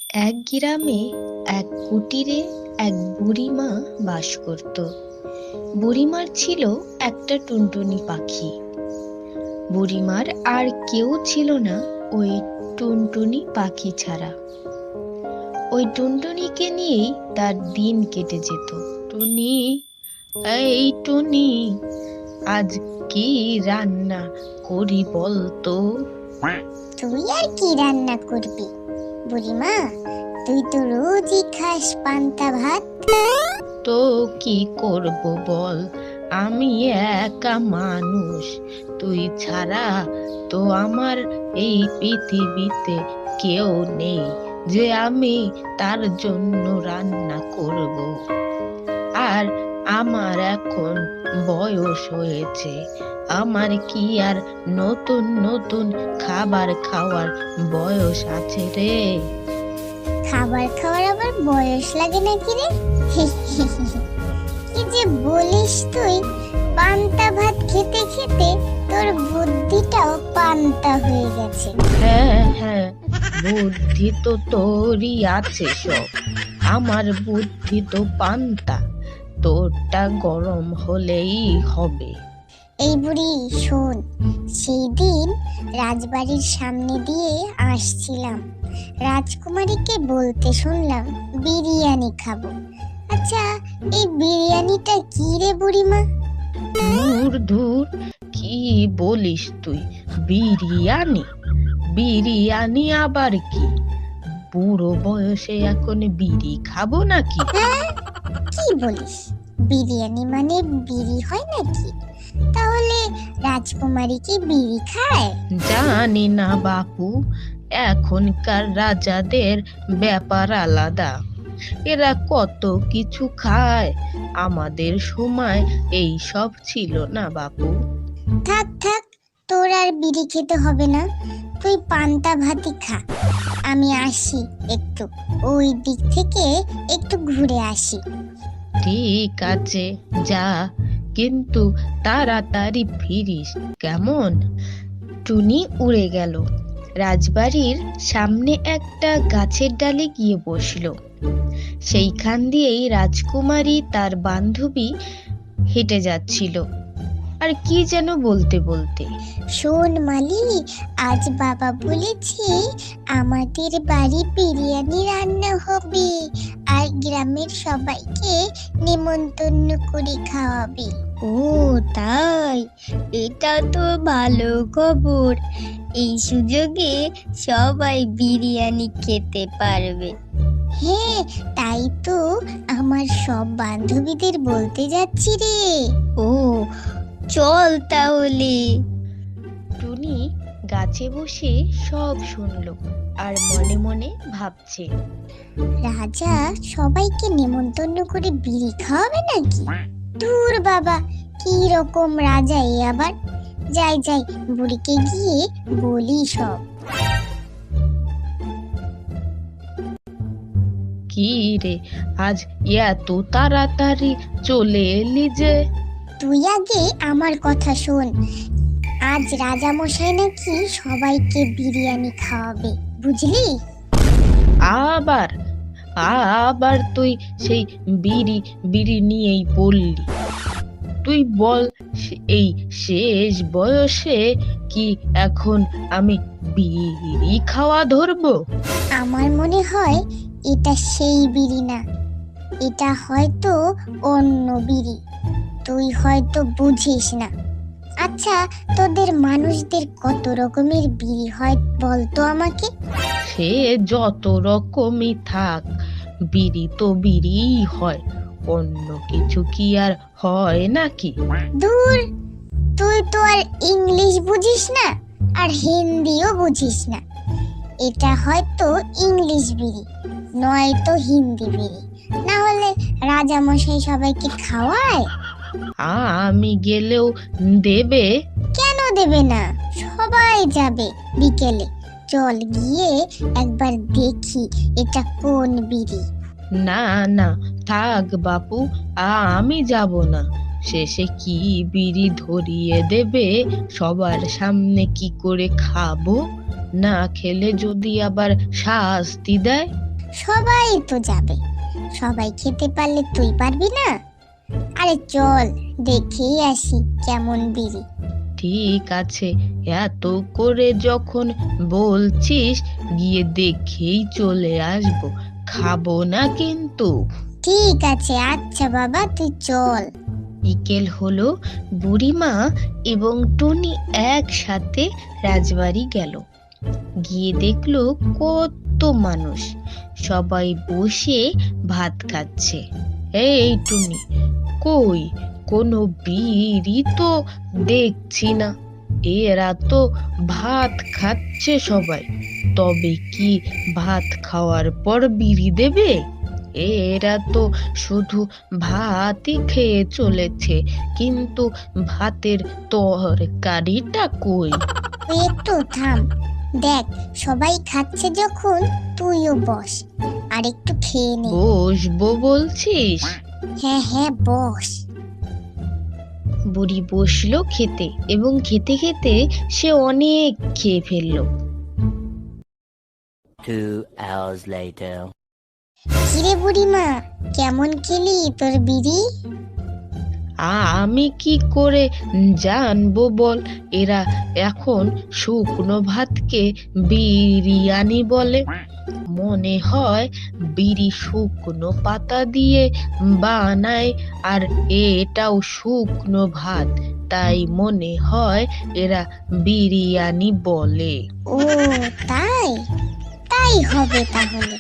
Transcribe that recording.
এক গ্রামে এক কুটিরে এক বুড়িমা বাস করত। বুড়িমার ছিল একটা টুনটুনি পাখি। বুড়িমার আর কেউ ছিল না ওই টুনটুনি পাখি ছাড়া। ওই টুনটুনিকে নিয়েই তার দিন কেটে যেত। টুনি, এই টুনি, আজ কি রান্না করি বলতো? তুই আর কি রান্না করবি বুড়িমা? তুই তো রোজই খাস পান্তা ভাত। তো কি করব বল, আমি একা মানুষ। তুই ছাড়া তো আমার এই পৃথিবীতে কেউ নেই যে আমি তার জন্য রান্না করব। আর আমার এখন বয়স হয়েছে, আমার কি আর নতুন নতুন খাবার খাওয়ার বয়স আছে রে? খাবার খাওয়ার আবার বয়স লাগে নাকি রে? কি যে বলিস তুই! পান্তা ভাত খেতে খেতে তোর বুদ্ধিটাও পান্তা হয়ে গেছে। হ্যাঁ হ্যাঁ, বুদ্ধি তো তোরই আছে সব। আমার বুদ্ধি তো পান্তা, তোরটা গরম হলেই হবে। এই বুড়ি শোন, সেই দিন রাজবাড়ির সামনে দিয়ে আসছিলাম, রাজকুমারীকে বলতে শুনলাম বিরিয়ানি খাবো। আচ্ছা, এই বিরিয়ানিটা কি রে বুড়িমা? ধুর ধুর, কি বলিস তুই? বিরিয়ানি? বিরিয়ানি আবার কি? বুড়ো বয়সে এখন বিড়ি খাবো নাকি? হ্যাঁ, কি বলিস? বিরিয়ানি মানে বিড়ি হয় নাকি? তাহলে রাজকুমারী কি বিড়ি খায়? জানি না বাপু, এখনকার রাজাদের ব্যাপার আলাদা, এরা কত কিছু খায়। আমাদের সময় এই সব ছিল না বাপু। থাক থাক, তোর আর বিড়ি খেতে হবে না, তুই পান্তা ভাতই খা। আমি আসি, একটু ওই দিক থেকে একটু ঘুরে আসি। ঠিক আছে, যা, কিন্তু তাড়াতাড়ি ফিরিস কেমন? টুনি উড়ে গেল। রাজবাড়ির সামনে একটা গাছের ডালে গিয়ে বসলো। সেইখান দিয়েই রাজকুমারী তার বান্ধবী হেঁটে যাচ্ছিল, আর কি যেন বলতে বলতে। শোন মালি, আজ বাবা বলেছে আমাদের বাড়ি বিরিয়ানি রান্না হবে, আর গ্রামের সবাইকে নেমন্তন্ন করে খাওয়াবে। ও তাই? এটা তো ভালো খবর। এই সুযোগে সবাই বিরিয়ানি খেতে পারবে। হ্যাঁ, তাই তো আমার সব বান্ধবীদের বলতে যাচ্ছি রে। ও, চল তাহলে। টুনি গাছে বসে সব শুনলো আর মনে মনে ভাবছে, রাজা সবাইকে নেমন্তন্ন করে বিড়ি খাওয়াবে নাকি? দূর বাবা, কি রকম রাজা এ আবার! যাই যাই, বুড়িকে গিয়ে বলি সব। কি রে, আজ এত তাড়াতাড়ি চলে এলি যে? তুই আগে আমার কথা শোন। আজ রাজা মশাই নাকি সবাইকে বিরিয়ানি খাওয়াবে, বুঝলি? আবার আবার তুই সেই বিড়ি বিড়ি নিয়েই পড়লি? তুই বল, এই শেষ বয়সে কি এখন আমি বিড়ি খাওয়া ধরবো? আমার মনে হয় এটা সেই বিড়ি না, এটা হয়তো অন্য বিড়ি, তুই হয়তো বুঝিস না। আচ্ছা, তোদের মানুষদের কত রকমের বিড়ি হয় বলতো আমাকে? সে যত রকমই থাক, বিড়ি তো বিড়িই হয়, অন্য কিছু কি আর হয় নাকি? দূর, তুই তো আর ইংলিশ বুঝিস না, আর হিন্দিও বুঝিস না। এটা হয়তো ইংলিশ বিড়ি, নয়তো হিন্দি বিড়ি। না হলে রাজা মশাই সবাইকে খাওয়ায়? আমি গেলেও দেবে? কেন দেবে না? সবাই যাবে বিকেলে। চল গিয়ে একবার দেখি এটা কোন বিড়ি। না না, থাক বাপু, আমি যাব না। শেষে কি বিড়ি ধরিয়ে দেবে, সবার সামনে কি করে খাবো? না খেলে যদি আবার শাস্তি দেয়? সবাই তো যাবে, সবাই খেতে পারলে তুই পারবি না? আরে চল দেখেই আসি কেমন বিড়ি। ঠিক আছে, এত করে যখন বলছিস গিয়ে দেখেই চলে আসবো, খাবো না কিন্তু। ঠিক আছে, আচ্ছা বাবা তুই চল। বিকেল হলো, বুড়িমা এবং টুনি একসাথে রাজবাড়ি গেল। গিয়ে দেখলো কত মানুষ, সবাই বসে ভাত খাচ্ছে। এই টুনি, কই কোনো বিড়ি তো দেখছি না। এরা তো ভাত খাচ্ছে সবাই, তবে কি ভাত খাওয়ার পর বিড়ি দেবে? এরা তো শুধু ভাতই খেয়ে চলেছে, কিন্তু ভাতের তরকারিটা কই? তুই একটু থাম, দেখ সবাই খাচ্ছে যখন তুইও বস আর একটু খেয়ে নে। বসবো বলছিস? হ্যাঁ হ্যাঁ বস। বুড়ি বসলো খেতে, এবং খেতে খেতে সে অনেক খেয়ে ফেললো। 2 hours later. কিরে বুড়িমা, কেমন খেলি তোর বিড়ি? আমি কি করে জানবো বল? এরা এখন শুকনো ভাতকে বিরিয়ানি বলে। মনে হয় বিড়ি শুকনো পাতা দিয়ে বানায়, আর এটাও শুকনো ভাত, তাই মনে হয় এরা বিরিয়ানি বলে। ও তাই, তাই হবে তাহলে।